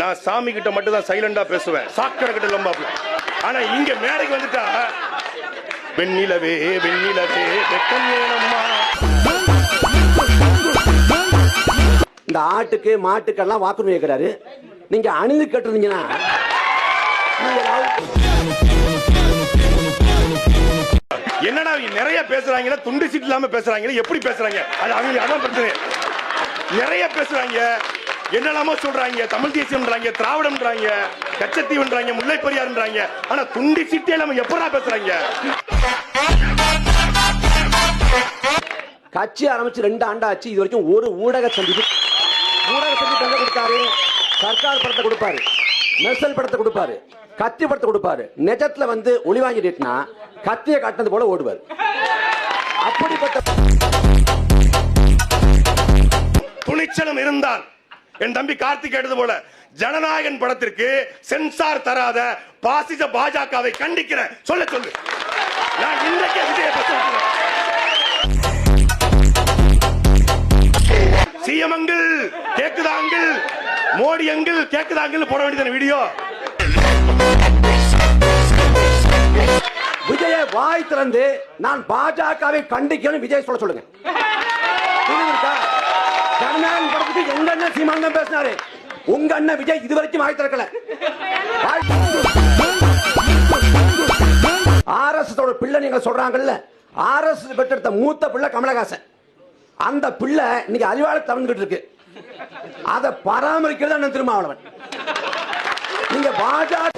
நான் சாமி கிட்ட மட்டும் தான் சைலண்டா பேசுவேன், சாக்கடை கிட்ட லம்பாப்ல. ஆனா இங்க மேடைக்கு வந்துட்டா வெண்ணிலவே வெண்ணிலவே வெட்கம் ஏனம்மா. இந்த ஆட்டுக்கு மாட்டுக்கெல்லாம் வாக்குரிமை கேட்கிறாரு. நீங்க அணிந்து கேட்டிருந்தீங்கன்னா என்னடா நிறைய பேசுறாங்க, துண்டு சீட் இல்லாம பேசுறாங்க, எப்படி பேசுறாங்க? அது அவங்க அதான் பிரச்சனை. நிறைய பேசுறாங்க, என்னெல்லாமோ சொல்றாங்க, தமிழ் தேசியம்ன்றாங்க, திராவிடம்ன்றாங்க, கச்சத்தீவுன்றாங்க, முல்லை பெரியார்ன்றாங்க. ஆனா துண்டி சீட்டே நம்ம எப்படா பேசுறாங்க? கட்சி ஆரம்பிச்சு 2 ஆண்டாச்சு, இது வரைக்கும் ஒரு ஊடக சந்திப்பு கொடுத்தாரு. சர்க்கார் படத்தை கொடுப்பாரு, மெர்சல் படத்தை கொடுப்பாரு, கத்தி படத்தை கொடுப்பாரு. நெஜத்துல வந்து ஒளி வாங்கிட்டுனா கத்தியை காட்டினது போல ஓடுவார். அப்படிப்பட்ட துணிச்சலும் இருந்தால் என் தம்பி கார்த்திக் கேட்டது போல ஜனநாயகன் படத்திற்கு சென்சார் தராத பாசிச பாஜகவை கண்டிக்கிறேன். சொல்ல சொல்லு. நான் இன்றைக்கே விஜயை பேசுறேன். சிஎம் அங்கிள் கேக்குதா, அங்கிள் மோடி அங்கிள் கேக்குதா அங்கிள் போட வேண்டியது வீடியோ. விஜய வாய் திறந்து நான் பாஜகவை கண்டிக்கணும் விஜய் சொல்ல சொல்லுங்க. ஜனநாயகன் படத்துக்கு எங்க அண்ணன் சீமான் தான் பேசினாரு, உங்க அண்ணன் விஜய் இதுவரைக்கும் வாய் திறக்கல. ஆர்எஸ்எஸ் பிள்ளை நீங்க சொல்றாங்கல்ல, ஆர்எஸ்எஸ் பெற்றெடுத்த மூத்த பிள்ளை கமலஹாசன். அந்த பிள்ளை இன்னைக்கு அறிவாளை தவந்துகிட்டு இருக்கு. அதை பராமரிக்கிறது அண்ணன் திருமாவளவன். நீங்க பாஜக